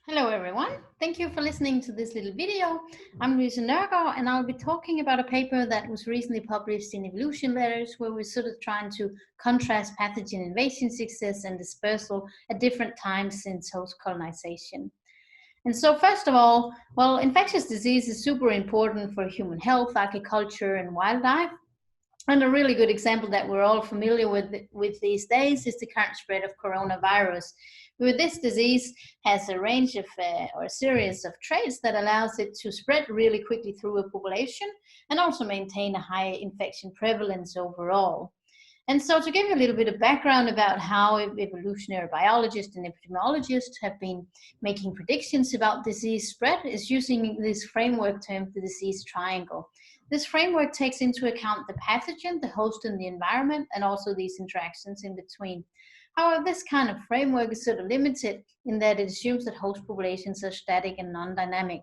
Hello everyone, thank you for listening to this little video. I'm Louise Nørgaard and I'll be talking about a paper that was recently published in Evolution Letters where we're sort of trying to contrast pathogen invasion success and dispersal at different times since host colonization. And so first of all, well, infectious disease is super important for human health, agriculture and wildlife. And a really good example that we're all familiar with these days is the current spread of coronavirus. Where this disease has a range of or a series of traits that allows it to spread really quickly through a population and also maintain a high infection prevalence overall. And so to give you a little bit of background about how evolutionary biologists and epidemiologists have been making predictions about disease spread is using this framework termed the disease triangle. This framework takes into account the pathogen, the host, and the environment, and also these interactions in between. However, this kind of framework is sort of limited in that it assumes that host populations are static and non-dynamic.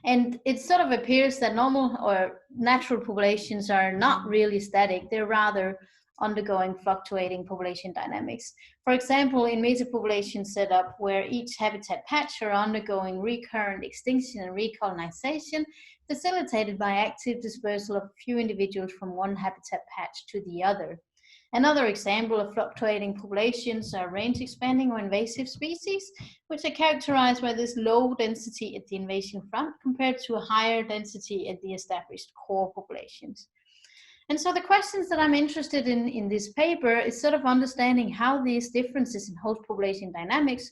And it sort of appears that normal or natural populations are not really static, they're rather undergoing fluctuating population dynamics. For example, in mesopopulation setup where each habitat patch are undergoing recurrent extinction and recolonization, facilitated by active dispersal of a few individuals from one habitat patch to the other. Another example of fluctuating populations are range expanding or invasive species, which are characterized by this low density at the invasion front compared to a higher density at the established core populations. And so the questions that I'm interested in this paper is sort of understanding how these differences in host population dynamics,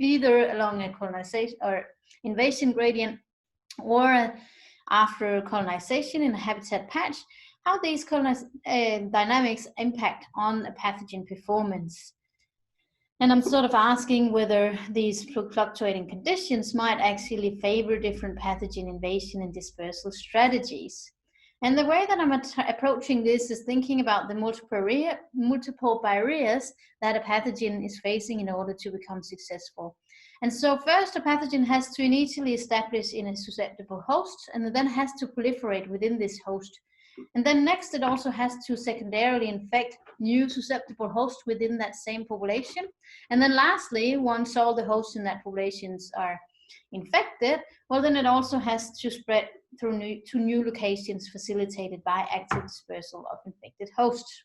either along a colonization or invasion gradient or after colonization in a habitat patch, how these dynamics impact on a pathogen performance. And I'm sort of asking whether these fluctuating conditions might actually favor different pathogen invasion and dispersal strategies. And the way that I'm approaching this is thinking about the multiple barriers that a pathogen is facing in order to become successful. And so first, a pathogen has to initially establish in a susceptible host and then has to proliferate within this host. And then next, it also has to secondarily infect new susceptible hosts within that same population. And then lastly, once all the hosts in that populations are infected, well, then it also has to spread to new locations facilitated by active dispersal of infected hosts.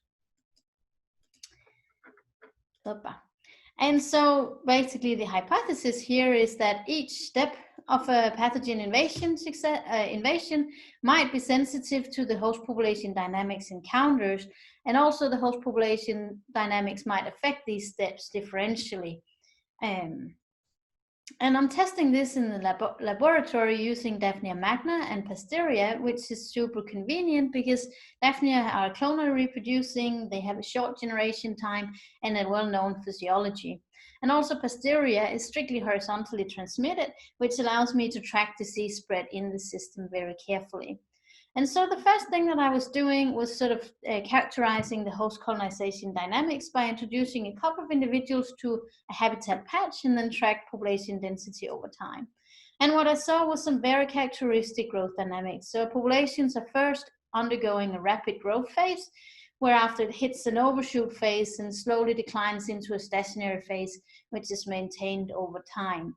And so basically the hypothesis here is that each step of a pathogen invasion might be sensitive to the host population dynamics encounters, and also the host population dynamics might affect these steps differentially. And I'm testing this in the laboratory using Daphnia magna and Pasteria, which is super convenient because Daphnia are clonally reproducing, they have a short generation time and a well-known physiology. And also Pasteria is strictly horizontally transmitted, which allows me to track disease spread in the system very carefully. And so the first thing that I was doing was sort of characterizing the host colonization dynamics by introducing a couple of individuals to a habitat patch and then track population density over time. And what I saw was some very characteristic growth dynamics. So populations are first undergoing a rapid growth phase, whereafter it hits an overshoot phase and slowly declines into a stationary phase, which is maintained over time.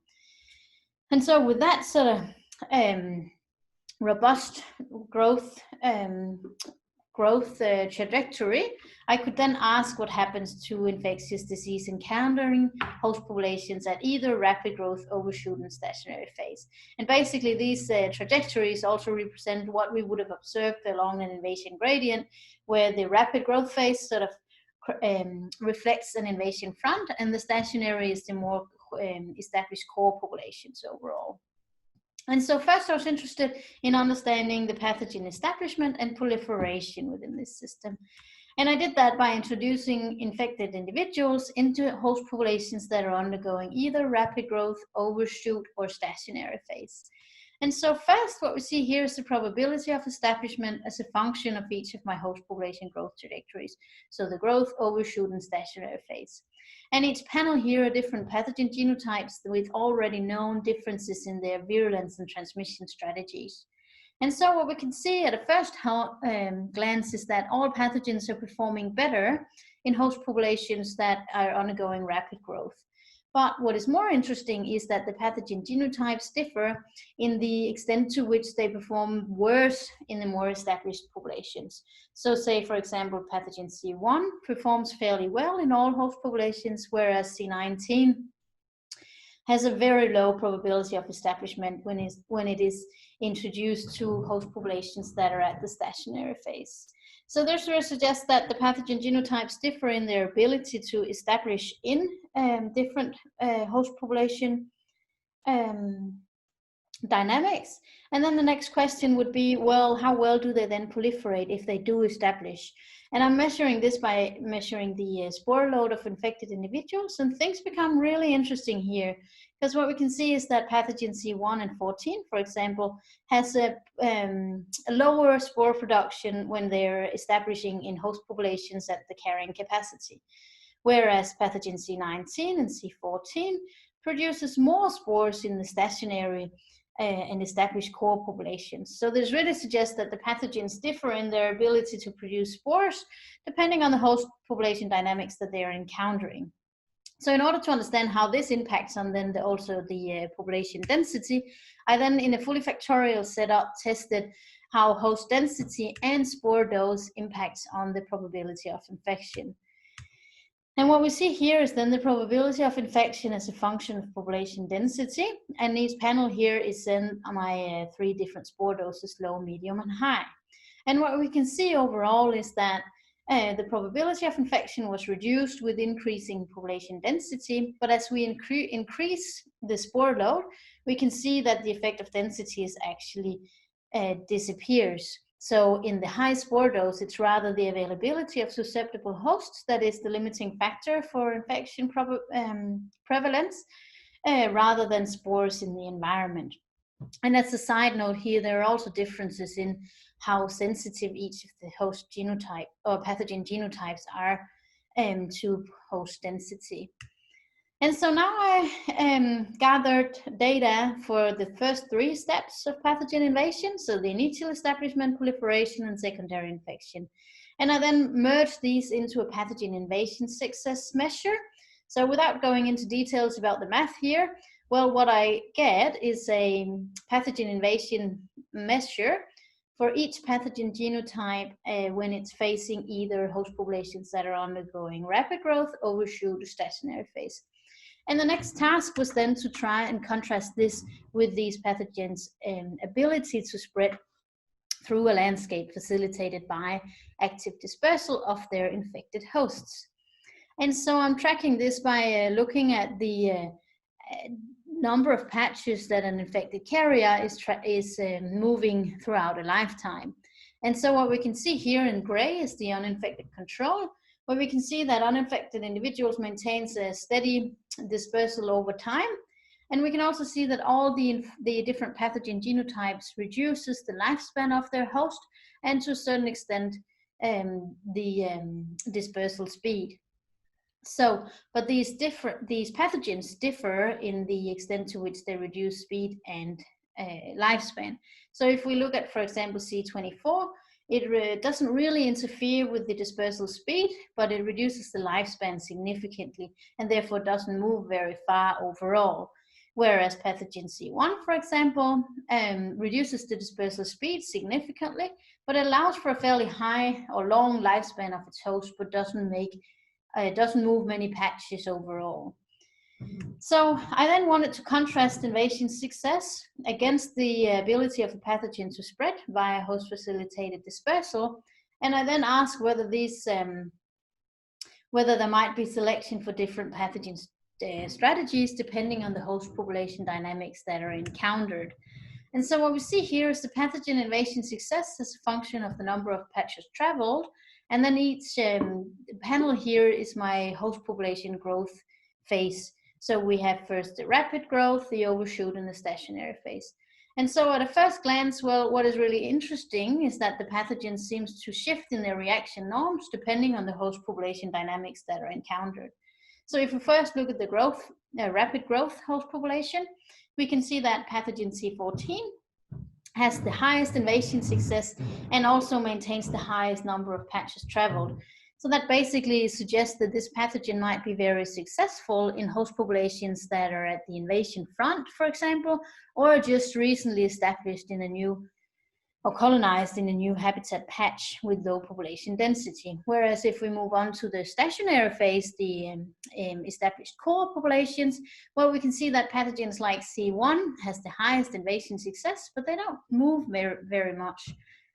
And so with that sort of robust growth trajectory, I could then ask what happens to infectious disease encountering host populations at either rapid growth, overshoot, and stationary phase. And basically these trajectories also represent what we would have observed along an invasion gradient, where the rapid growth phase sort of reflects an invasion front, and the stationary is the more established core populations overall. And so first I was interested in understanding the pathogen establishment and proliferation within this system. And I did that by introducing infected individuals into host populations that are undergoing either rapid growth, overshoot, or stationary phase. And so first what we see here is the probability of establishment as a function of each of my host population growth trajectories. So the growth, overshoot, and stationary phase. And each panel here are different pathogen genotypes with already known differences in their virulence and transmission strategies. And so what we can see at a first glance is that all pathogens are performing better in host populations that are undergoing rapid growth. But what is more interesting is that the pathogen genotypes differ in the extent to which they perform worse in the more established populations. So say, for example, pathogen C1 performs fairly well in all host populations, whereas C19 has a very low probability of establishment when it is introduced to host populations that are at the stationary phase. So this sort of suggests that the pathogen genotypes differ in their ability to establish in different host population dynamics. And then the next question would be, well, how well do they then proliferate if they do establish? And I'm measuring this by measuring the spore load of infected individuals, and things become really interesting here, because what we can see is that pathogen C1 and 14, for example, has a lower spore production when they're establishing in host populations at the carrying capacity, whereas pathogen C19 and C14 produces more spores in the stationary and established core populations. So this really suggests that the pathogens differ in their ability to produce spores depending on the host population dynamics that they are encountering. So in order to understand how this impacts on then also the population density, I then in a fully factorial setup tested how host density and spore dose impacts on the probability of infection. And what we see here is then the probability of infection as a function of population density. And each panel here is then my 3 different spore doses, low, medium, and high. And what we can see overall is that the probability of infection was reduced with increasing population density. But as we increase the spore load, we can see that the effect of density is actually disappears. So in the high spore dose, it's rather the availability of susceptible hosts that is the limiting factor for infection prevalence, rather than spores in the environment. And as a side note here, there are also differences in how sensitive each of the host genotype or pathogen genotypes are to host density. And so now I gathered data for the first 3 steps of pathogen invasion, so the initial establishment, proliferation, and secondary infection. And I then merged these into a pathogen invasion success measure. So without going into details about the math here, well, what I get is a pathogen invasion measure for each pathogen genotype when it's facing either host populations that are undergoing rapid growth, overshoot, or stationary phase. And the next task was then to try and contrast this with these pathogens' ability to spread through a landscape facilitated by active dispersal of their infected hosts. And so I'm tracking this by looking at the number of patches that an infected carrier is moving throughout a lifetime. And so what we can see here in gray is the uninfected control, where we can see that uninfected individuals maintains a steady dispersal over time. And we can also see that all the different pathogen genotypes reduces the lifespan of their host and to a certain extent the dispersal speed. So, but these pathogens differ in the extent to which they reduce speed and lifespan. So if we look at, for example, C24, it doesn't really interfere with the dispersal speed, but it reduces the lifespan significantly and therefore doesn't move very far overall. Whereas pathogen C1, for example, reduces the dispersal speed significantly, but allows for a fairly high or long lifespan of its host, but doesn't move many patches overall. So I then wanted to contrast invasion success against the ability of the pathogen to spread via host-facilitated dispersal, and I then asked whether whether there might be selection for different pathogen strategies depending on the host population dynamics that are encountered. And so what we see here is the pathogen invasion success as a function of the number of patches traveled, and then each panel here is my host population growth phase. So we have first the rapid growth, the overshoot, and the stationary phase. And so at a first glance, well, what is really interesting is that the pathogen seems to shift in their reaction norms depending on the host population dynamics that are encountered. So if we first look at the rapid growth host population, we can see that pathogen C14 has the highest invasion success and also maintains the highest number of patches traveled. So that basically suggests that this pathogen might be very successful in host populations that are at the invasion front, for example, or just recently established in a new or colonized in a new habitat patch with low population density. Whereas if we move on to the stationary phase, the established core populations, well, we can see that pathogens like C1 has the highest invasion success, but they don't move very much,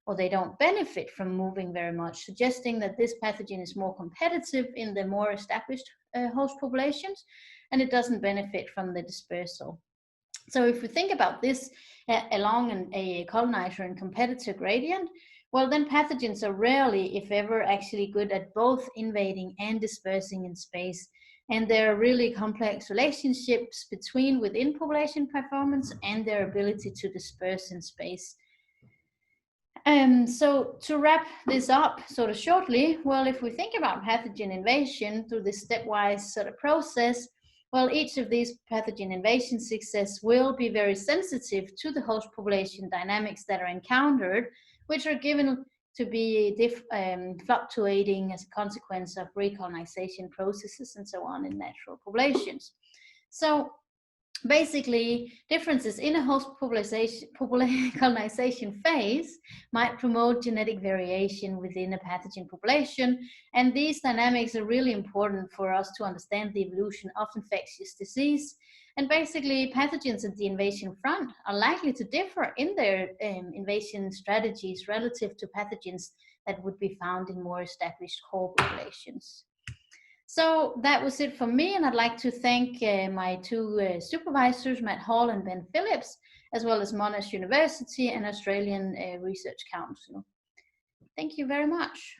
or they don't benefit from moving very much, suggesting that this pathogen is more competitive in the more established host populations, and it doesn't benefit from the dispersal. So if we think about this along a colonizer and competitor gradient, well, then pathogens are rarely, if ever, actually good at both invading and dispersing in space. And there are really complex relationships between within population performance and their ability to disperse in space. So to wrap this up sort of shortly, well, if we think about pathogen invasion through this stepwise sort of process, well, each of these pathogen invasion success will be very sensitive to the host population dynamics that are encountered, which are given to be fluctuating as a consequence of recolonization processes and so on in natural populations. So basically, differences in a host colonization phase might promote genetic variation within a pathogen population, and these dynamics are really important for us to understand the evolution of infectious disease. And basically, pathogens at the invasion front are likely to differ in their invasion strategies relative to pathogens that would be found in more established core populations. So that was it for me, and I'd like to thank my two supervisors, Matt Hall and Ben Phillips, as well as Monash University and Australian Research Council. Thank you very much.